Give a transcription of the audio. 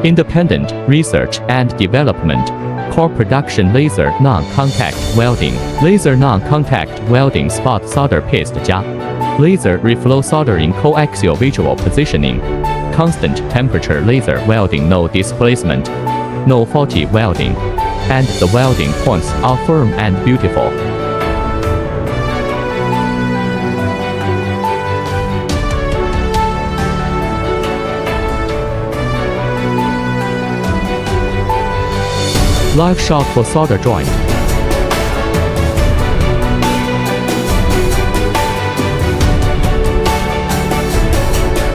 Independent research and development. Core production laser non-contact welding. Laser non-contact welding spot solder paste 加 laser reflow soldering coaxial visual positioning. Constant temperature laser welding, no displacement, no faulty welding, and the welding points are firm and beautiful. Live shot for solder joint.